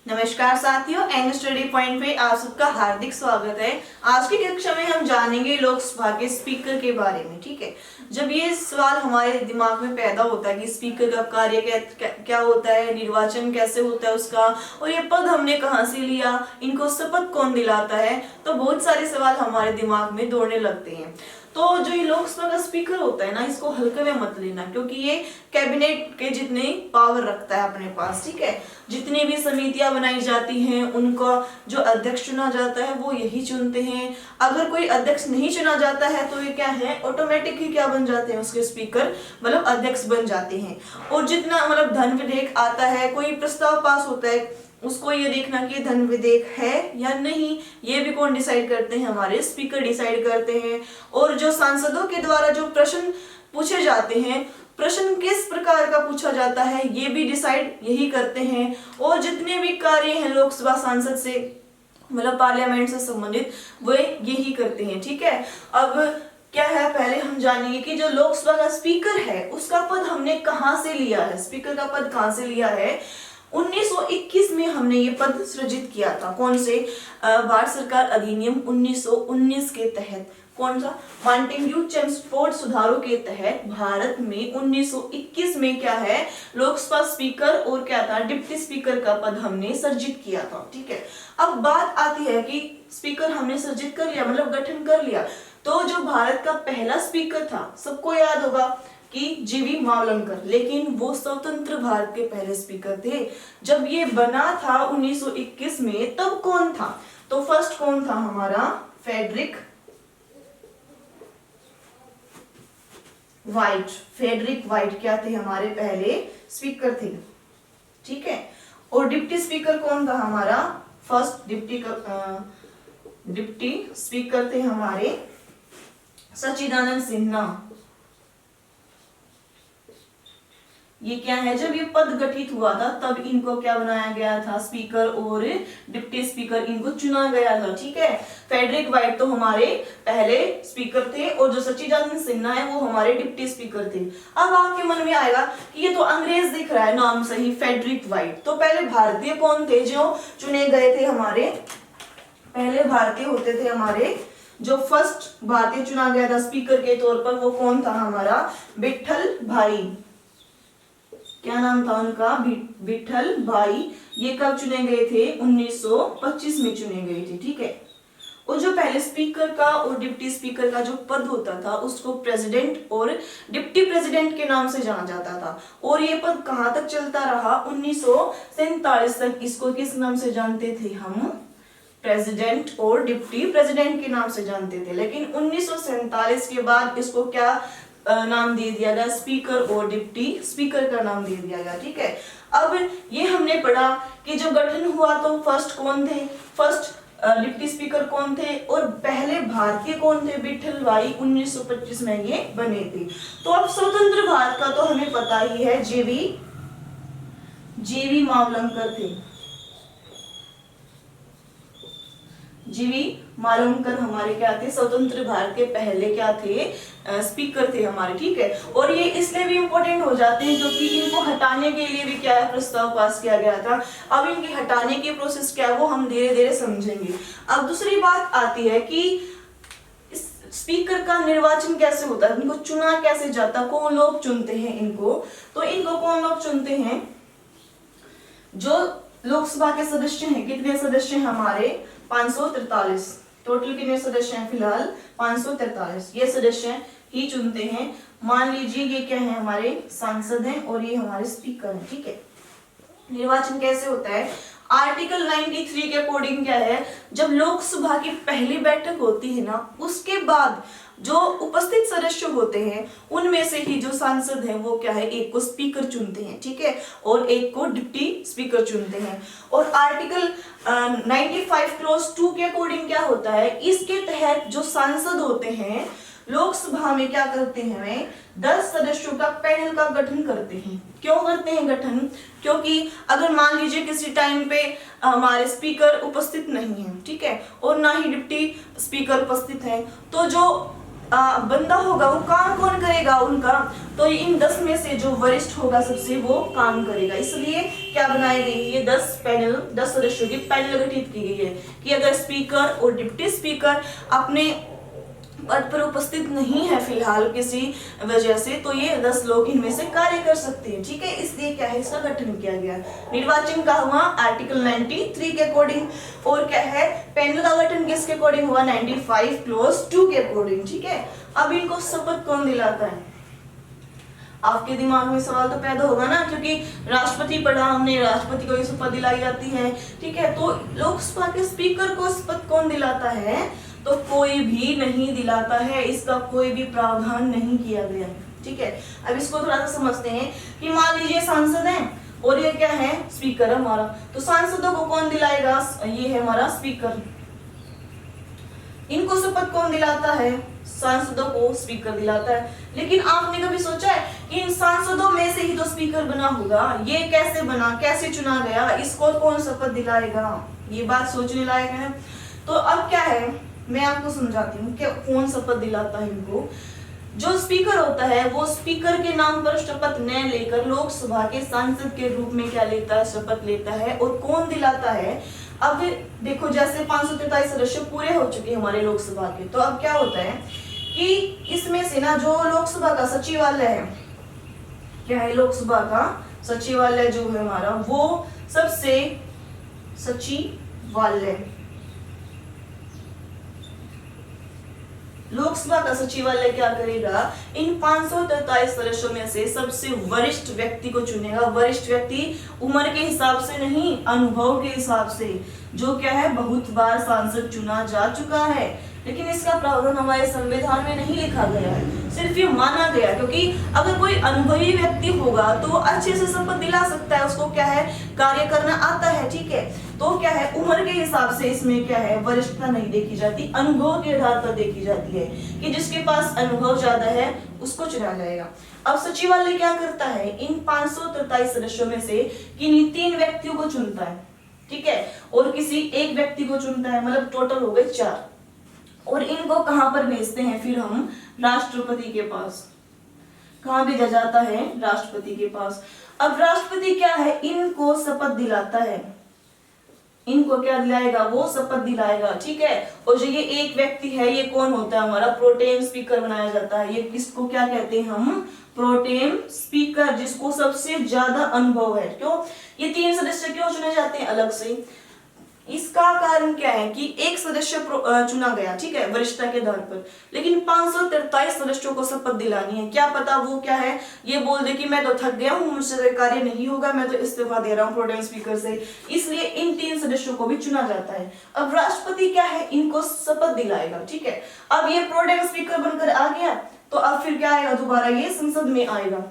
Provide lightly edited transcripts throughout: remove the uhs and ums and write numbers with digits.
नमस्कार साथियों, एंग study point पे आप सबका हार्दिक स्वागत है। आज की कक्षा में हम जानेंगे लोकसभा के स्पीकर के बारे में। ठीक है, जब ये सवाल हमारे दिमाग में पैदा होता है कि स्पीकर का कार्य क्या होता है, निर्वाचन कैसे होता है उसका, और ये पद हमने कहाँ से लिया, इनको शपथ कौन दिलाता है, तो बहुत सारे सवाल हमारे दिमाग में दौड़ने लगते हैं। तो जो ये लोकसभा का स्पीकर होता है ना, इसको हल्के में मत लेना, क्योंकि ये कैबिनेट के जितने पावर रखता है अपने पास। ठीक है, जितनी भी समितियां बनाई जाती हैं उनका जो अध्यक्ष चुना जाता है वो यही चुनते हैं। अगर कोई अध्यक्ष नहीं चुना जाता है तो ये क्या है, ऑटोमेटिक ही क्या बन जाते हैं, उसके स्पीकर मतलब अध्यक्ष बन जाते हैं। और जितना मतलब धन विधेयक आता है, कोई प्रस्ताव पास होता है, उसको ये देखना कि धन विधेयक है या नहीं, ये भी कौन डिसाइड करते हैं, हमारे स्पीकर डिसाइड करते हैं। और जो सांसदों के द्वारा जो प्रश्न पूछे जाते हैं, प्रश्न किस प्रकार का पूछा जाता है, ये भी डिसाइड यही करते हैं। और जितने भी कार्य हैं लोकसभा सांसद से मतलब पार्लियामेंट से संबंधित, वे यही करते हैं। ठीक है, अब क्या है, पहले हम जानेंगे कि जो लोकसभा का स्पीकर है उसका पद हमने कहाँ से लिया है, स्पीकर का पद कहाँ से लिया है। 1921 में हमने ये पद सृजित किया था। कौन से, भारत सरकार अधिनियम 1919 के तहत। कौन सा, मॉन्टेग्यू चेम्सफोर्ड सुधारों के तहत भारत में 1921 में क्या है, लोकसभा स्पीकर और क्या था, डिप्टी स्पीकर का पद हमने सृजित किया था। ठीक है, अब बात आती है कि स्पीकर हमने सृजित कर लिया मतलब गठन कर लिया, तो जो भारत का पहला स्पीकर था, सबको याद होगा कि जीवी मावलंकर, लेकिन वो स्वतंत्र भारत के पहले स्पीकर थे। जब ये बना था 1921 में, तब कौन था, तो फर्स्ट कौन था हमारा, फ्रेडरिक व्हाइट। फ्रेडरिक व्हाइट क्या थे, हमारे पहले स्पीकर थे। ठीक है, और डिप्टी स्पीकर कौन था हमारा, फर्स्ट डिप्टी स्पीकर थे हमारे सच्चिदानंद सिन्हा। ये क्या है, जब ये पद गठित हुआ था तब इनको क्या बनाया गया था, स्पीकर और डिप्टी स्पीकर इनको चुना गया था। ठीक है, फ्रेडरिक व्हाइट तो हमारे पहले स्पीकर थे और जो सच्चिदानंद सिन्हा है वो हमारे डिप्टी स्पीकर थे। अब आपके मन में आएगा कि ये तो अंग्रेज दिख रहा है नाम सही, फ्रेडरिक व्हाइट, तो पहले भारतीय कौन थे जो चुने गए थे, हमारे पहले भारतीय होते थे, हमारे जो फर्स्ट भारतीय चुना गया था स्पीकर के तौर पर, वो कौन था हमारा, विट्ठल भाई। क्या नाम था उनका, विट्ठल भाई। ये कब चुने गए थे, 1925 में चुने गए थे। ठीक है, और जो पहले स्पीकर का और डिप्टी स्पीकर का जो पद होता था उसको प्रेसिडेंट और डिप्टी प्रेसिडेंट के नाम से जाना जाता था। और ये पद कहां तक चलता रहा, 1947 तक इसको किस नाम से जानते थे हम, प्रेसिडेंट और डिप्टी प्रेसिडेंट के नाम से जानते थे। लेकिन 1947 के बाद इसको क्या नाम दे दिया गया, स्पीकर और डिप्टी स्पीकर का नाम दे दिया गया। ठीक है, अब ये हमने पढ़ा कि जो गठन हुआ तो फर्स्ट कौन थे, फर्स्ट डिप्टी स्पीकर कौन थे, और पहले भारतीय कौन थे, विट्ठल भाई, 1925 में ये बने थे। तो अब स्वतंत्र भारत का तो हमें पता ही है, जीवी मावलंकर थे। जीवी मावलंकर हमारे क्या थे, स्वतंत्र भारत के पहले क्या थे, स्पीकर थे हमारे। ठीक है, और ये इसलिए भी इंपॉर्टेंट हो जाते हैं क्योंकि इनको हटाने के लिए भी क्या है, प्रस्ताव पास किया गया था। अब इनके हटाने की प्रोसेस क्या है वो हम धीरे धीरे समझेंगे। अब दूसरी बात आती है कि स्पीकर का निर्वाचन कैसे होता है, इनको चुना कैसे जाता, कौन लोग चुनते हैं इनको, तो इनको कौन लोग चुनते हैं, जो लोकसभा के सदस्य हैं। कितने सदस्य हैं हमारे, 543। टोटल कितने सदस्य हैं फिलहाल, 543। ये सदस्य ही चुनते हैं। मान लीजिए ये क्या है, हमारे सांसद हैं और ये हमारे स्पीकर हैं। ठीक है, निर्वाचन कैसे होता है, आर्टिकल 93 के अकॉर्डिंग क्या है, जब लोकसभा की पहली बैठक होती है ना, उसके बाद जो उपस्थित सदस्य होते हैं उनमें से ही जो सांसद हैं वो क्या है, एक को स्पीकर चुनते हैं। ठीक है, और एक को डिप्टी स्पीकर चुनते हैं। और आर्टिकल 95 क्लॉज 2 के अकॉर्डिंग क्या होता है, इसके तहत जो सांसद होते हैं लोकसभा में क्या करते हैं, 10 सदस्यों का पैनल का गठन करते हैं। क्यों करते हैं गठन, क्योंकि अगर मान लीजिए किसी टाइम पे हमारे स्पीकर उपस्थित नहीं है, ठीक है, और ना ही डिप्टी स्पीकर उपस्थित है, तो जो बंदा होगा वो काम कौन करेगा उनका, तो इन 10 में से जो वरिष्ठ होगा सबसे वो काम करेगा। इसलिए क्या बनाई गई है, ये 10 सदस्यों की पैनल गठित की गई है कि अगर स्पीकर और डिप्टी स्पीकर अपने पद पर उपस्थित नहीं है फिलहाल किसी वजह से, तो ये 10 लोग इनमें से कार्य कर सकते हैं। ठीक है, इसलिए क्या है, इसका गठन किया गया। निर्वाचन का हुआ आर्टिकल 93 के अकॉर्डिंग, और क्या है, पैनल का गठन किसके अकॉर्डिंग हुआ, 95 क्लॉज 2 के अकॉर्डिंग। ठीक है, अब इनको शपथ कौन दिलाता है, आपके दिमाग में सवाल तो पैदा होगा ना, क्योंकि राष्ट्रपति पढ़ा हमने, राष्ट्रपति को शपथ दिलाई जाती है। ठीक है, तो लोकसभा के स्पीकर को शपथ कौन दिलाता है, तो कोई भी नहीं दिलाता है, इसका कोई भी प्रावधान नहीं किया गया है। ठीक है, अब इसको थोड़ा सा समझते हैं कि मान लीजिए सांसद हैं और ये क्या है, स्पीकर हमारा, तो सांसदों को कौन दिलाएगा, ये है हमारा स्पीकर। इनको शपथ कौन दिलाता है, सांसदों को स्पीकर दिलाता है। लेकिन आपने कभी सोचा है कि इन सांसदों में से ही तो स्पीकर बना होगा, ये कैसे बना, कैसे चुना गया, इसको कौन शपथ दिलाएगा, ये बात सोचने लायक है। तो अब क्या है, मैं आपको समझाती हूँ कि कौन शपथ दिलाता है इनको। जो स्पीकर होता है वो स्पीकर के नाम पर शपथ न लेकर लोकसभा के सांसद के रूप में क्या लेता है, शपथ लेता है। और कौन दिलाता है, अब देखो जैसे 543 सदस्य पूरे हो चुके हमारे लोकसभा के, तो अब क्या होता है कि इसमें से ना जो लोकसभा का सचिवालय है, क्या है, लोकसभा का सचिवालय जो है हमारा, वो सबसे सचिवालय, लोकसभा का सचिवालय क्या करेगा, इन 543 सदस्यों में से सबसे वरिष्ठ व्यक्ति को चुनेगा। वरिष्ठ व्यक्ति उम्र के हिसाब से नहीं, अनुभव के हिसाब से, जो क्या है, बहुत बार सांसद चुना जा चुका है। लेकिन इसका प्रावधान हमारे संविधान में नहीं लिखा गया है, सिर्फ ये माना गया, क्योंकि अगर कोई अनुभवी व्यक्ति होगा तो अच्छे से शपथ दिला सकता है, उसको क्या है, कार्य करना आता है। ठीक है, तो क्या है, उम्र के हिसाब से इसमें क्या है, वरिष्ठता नहीं देखी जाती, अनुभव के आधार पर देखी जाती है कि जिसके पास अनुभव ज्यादा है उसको चुना जाएगा। अब सचिवालय क्या करता है, इन 543 सदस्यों में से किन्हीं 3 व्यक्तियों को चुनता है। ठीक है, और किसी एक व्यक्ति को चुनता है, मतलब टोटल हो गए 4। और इनको कहां पर भेजते हैं फिर हम, राष्ट्रपति के पास। कहां भेजा जाता है, राष्ट्रपति के पास। अब राष्ट्रपति क्या है, इनको शपथ दिलाता है, इनको क्या दिलाएगा, वो शपथ दिलाएगा। ठीक है, और जो ये एक व्यक्ति है, ये कौन होता है, हमारा प्रोटेम स्पीकर बनाया जाता है। ये किसको क्या कहते हैं हम, प्रोटेम स्पीकर, जिसको सबसे ज्यादा अनुभव है। क्यों, ये 3 सदस्य क्यों चुने जाते हैं अलग से, इसका कारण क्या है कि एक सदस्य चुना गया, ठीक है, वरिष्ठता के आधार पर, लेकिन 543 सदस्यों को शपथ दिलानी है। क्या पता वो क्या है, ये बोल दे कि मैं तो थक गया हूं, मुझसे कार्य नहीं होगा, मैं तो इस्तीफा दे रहा हूं प्रोटेम स्पीकर से, इसलिए इन 3 सदस्यों को भी चुना जाता है। अब राष्ट्रपति क्या है, इनको शपथ दिलाएगा। ठीक है, अब ये प्रोटेम स्पीकर बनकर आ गया, तो अब फिर क्या आएगा, दोबारा ये संसद में आएगा।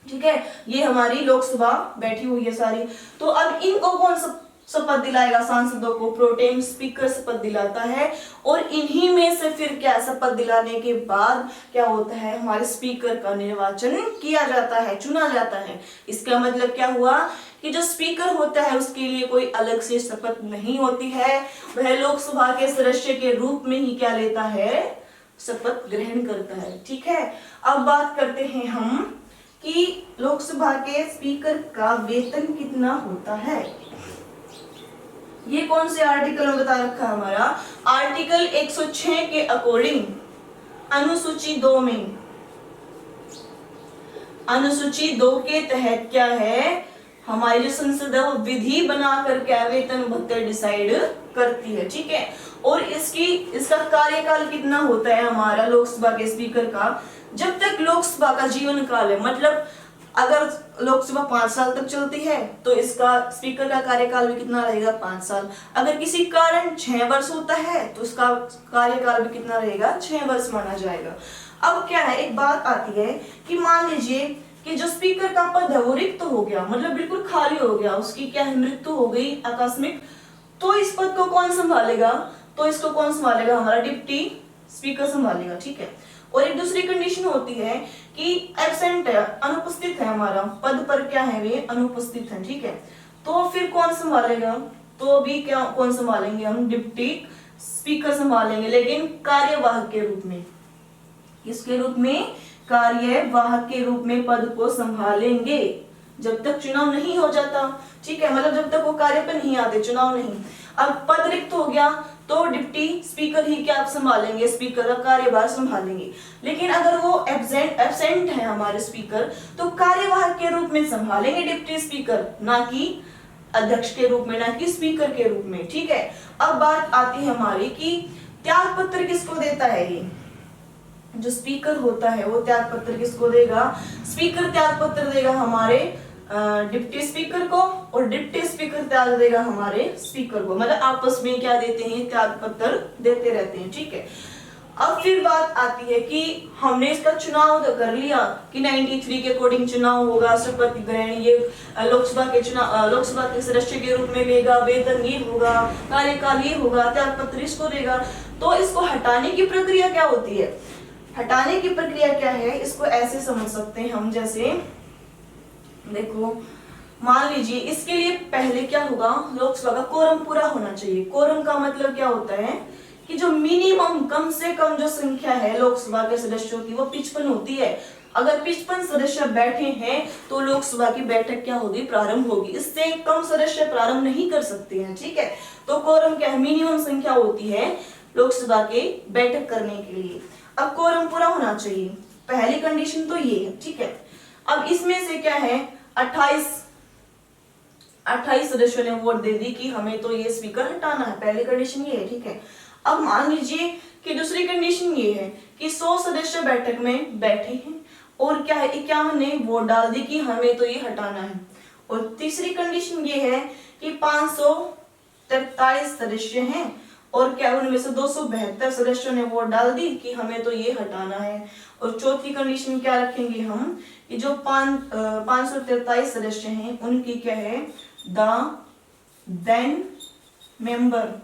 ठीक है, ये हमारी लोकसभा बैठी हुई है सारी, तो अब इनको कौन शपथ दिलाएगा, सांसदों को प्रोटेम स्पीकर शपथ दिलाता है। और इन्हीं में से फिर क्या, शपथ दिलाने के बाद क्या होता है, हमारे स्पीकर का निर्वाचन किया जाता है, चुना जाता है। इसका मतलब क्या हुआ कि जो स्पीकर होता है उसके लिए कोई अलग से शपथ नहीं होती है, वह लोकसभा के सदस्य के रूप में ही क्या लेता है, शपथ ग्रहण करता है। ठीक है, अब बात करते हैं हम कि लोकसभा के स्पीकर का वेतन कितना होता है। ये कौन से आर्टिकल में बता रखा है, हमारा आर्टिकल 106 के अकॉर्डिंग अनुसूची 2 में, अनुसूची 2 के तहत क्या है, हमारी जो संसद है वो विधि बनाकर क्या वेतन भत्ते डिसाइड करती है। ठीक है, और इसका कार्यकाल कितना होता है हमारा लोकसभा के स्पीकर का, जब तक लोकसभा का जीवन काल है, मतलब अगर लोकसभा 5 साल तक चलती है तो इसका स्पीकर का कार्यकाल भी कितना रहेगा, 5 साल। अगर किसी कारण 6 वर्ष होता है तो इसका कार्यकाल भी कितना रहेगा, 6 वर्ष माना जाएगा। अब क्या है, एक बात आती है कि मान लीजिए कि जो स्पीकर का पद है वो रिक्त हो गया, मतलब बिल्कुल खाली हो गया, उसकी क्या है, मृत्यु हो गई आकस्मिक, तो इस पद को कौन संभालेगा, तो इसको कौन संभालेगा, हमारा डिप्टी स्पीकर संभालेगा। ठीक है, और एक दूसरी कंडीशन होती है कि एब्सेंट है, अनुपस्थित है, हमारा पद पर क्या है, वे अनुपस्थित है। ठीक है, तो फिर कौन संभालेगा, तो भी क्या कौन संभालेंगे हम, डिप्टी स्पीकर संभालेंगे, लेकिन कार्यवाहक के रूप में। किसके रूप में? कार्यवाहक के रूप में पद को संभालेंगे जब तक चुनाव नहीं हो जाता। ठीक है, मतलब जब तक वो कार्य पे नहीं आते, चुनाव नहीं। अब पद रिक्त हो गया तो डिप्टी स्पीकर ही क्या संभालेंगे? स्पीकर का कार्यभार संभालेंगे। लेकिन अगर वो एब्सेंट है हमारे स्पीकर, तो कार्यवाहक के रूप में संभालेंगे डिप्टी स्पीकर, ना कि अध्यक्ष के रूप में, ना कि स्पीकर के रूप में। ठीक है, अब बात आती है हमारी कि त्याग पत्र किसको देता है? ये जो स्पीकर होता है वो त्याग पत्र किसको देगा? स्पीकर त्याग पत्र देगा हमारे डिप्टी स्पीकर को, और डिप्टी स्पीकर त्याग देगा हमारे स्पीकर को। मतलब आपस में क्या देते हैं? त्याग पत्र देते रहते हैं। ठीक है, अब फिर बात आती है कि हमने इसका चुनाव तो कर लिया कि 93 के अकॉर्डिंग चुनाव होगा, शपथ ग्रहण ये लोकसभा के सदस्य के रूप में लेगा, वेतन ये होगा, कार्यकाल ये होगा, त्याग पत्र इसको देगा। तो इसको हटाने की प्रक्रिया क्या होती है? हटाने की प्रक्रिया क्या है? इसको ऐसे समझ सकते हैं हम, जैसे देखो मान लीजिए इसके लिए पहले क्या होगा? लोकसभा का कोरम पूरा होना चाहिए। कोरम का मतलब क्या होता है कि जो मिनिमम कम से कम जो संख्या है लोकसभा के सदस्यों की वो 55 होती है। अगर 55 सदस्य बैठे हैं तो लोकसभा की बैठक क्या होगी? प्रारंभ होगी। इससे कम सदस्य प्रारंभ नहीं कर सकते हैं। ठीक है, तो कोरम क्या है? मिनिमम संख्या होती है लोकसभा के बैठक करने के लिए। अब कोरम पूरा होना चाहिए, पहली कंडीशन तो ये है। ठीक है, अब इसमें से क्या है? 28 सदस्यों ने वोट दे दी कि हमें तो ये स्पीकर हटाना है, पहली कंडीशन ये है। ठीक है, अब मान लीजिए कि दूसरी कंडीशन ये है कि 100 सदस्य बैठक में बैठे हैं और क्या है? 51 ने वोट डाल दी कि हमें तो ये हटाना है। और तीसरी कंडीशन ये है कि 543 सदस्य हैं और क्या उनमें से 272 सदस्यों ने वोट डाल दी कि हमें तो ये हटाना है। और चौथी कंडीशन क्या रखेंगे हम कि जो 543 सदस्य हैं उनकी क्या है? देन मेंबर,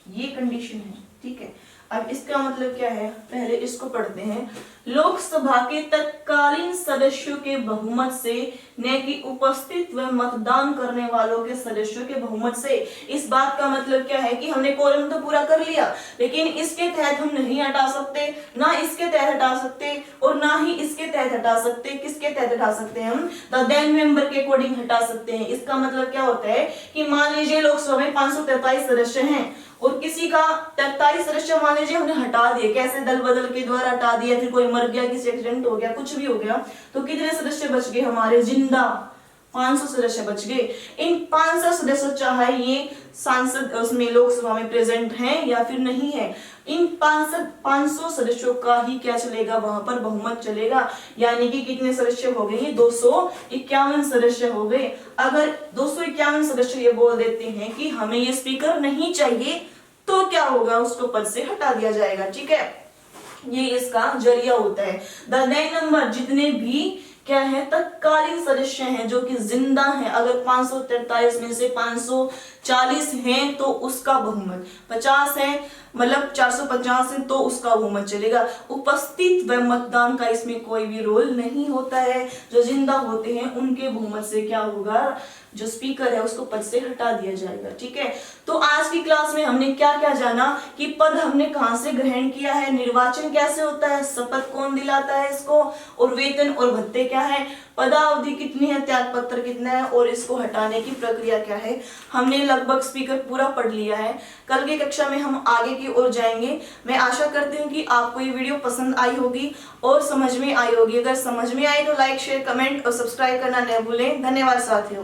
ये कंडीशन है। ठीक है, अब इसका मतलब क्या है? पहले इसको पढ़ते हैं। लोकसभा के तत्कालीन सदस्यों के बहुमत से, न कि उपस्थित व मतदान करने वालों के सदस्यों के बहुमत से। इस बात का मतलब क्या है कि हमने कोरम तो पूरा कर लिया, लेकिन इसके तहत हम नहीं हटा सकते, ना इसके तहत हटा सकते और ना ही इसके तहत हटा सकते। किसके तहत हटा सकते हैं हम? द देन मेंबर के अकॉर्डिंग हटा सकते हैं। इसका मतलब क्या होता है कि मान लीजिए लोकसभा में 543 सदस्य हैं और किसी का 43 सदस्य मान लीजिए हमने हटा दिए, कैसे? दल बदल के द्वारा हटा दिया, फिर कोई मर गया, किसी एक्सीडेंट हो गया, कुछ भी हो गया, तो कितने सदस्य बच गए हमारे? जिंदा 500 सदस्य बच गए। इन 500 सदस्य चाहे ये सांसद उसमें लोकसभा में प्रेजेंट हैं या फिर नहीं है, इन 500 सदस्यों का ही क्या चलेगा? वहां पर बहुमत चलेगा। यानी कि कितने सदस्य हो गए? 251 सदस्य हो गए। अगर 251 सदस्य ये बोल देते हैं कि हमें ये स्पीकर नहीं चाहिए, तो क्या होगा? उसको पद से हटा दिया जाएगा। ठीक है, ये इसका जरिया होता है। द देन नंबर, जितने भी क्या है तत्कालीन सदस्य हैं जो कि जिंदा हैं, अगर 543 में से 540 हैं तो उसका बहुमत, 50 है मतलब 450 है तो उसका बहुमत चलेगा। उपस्थित व मतदान का इसमें कोई भी रोल नहीं होता है। जो जिंदा होते हैं उनके बहुमत से क्या होगा? जो स्पीकर है उसको पद से हटा दिया जाएगा। ठीक है, तो आज की क्लास में हमने क्या क्या जाना कि पद हमने कहां से ग्रहण किया है, निर्वाचन कैसे होता है, शपथ कौन दिलाता है इसको, और वेतन और भत्ते क्या है, पदावधि कितनी है, त्याग पत्र कितना है और इसको हटाने की प्रक्रिया क्या है। हमने लगभग स्पीकर पूरा पढ़ लिया है। कल की कक्षा में हम आगे की ओर जाएंगे। मैं आशा करती हूँ कि आपको ये वीडियो पसंद आई होगी और समझ में आई होगी। अगर समझ में आई तो लाइक, शेयर, कमेंट और सब्सक्राइब करना न भूलें। धन्यवाद साथियों।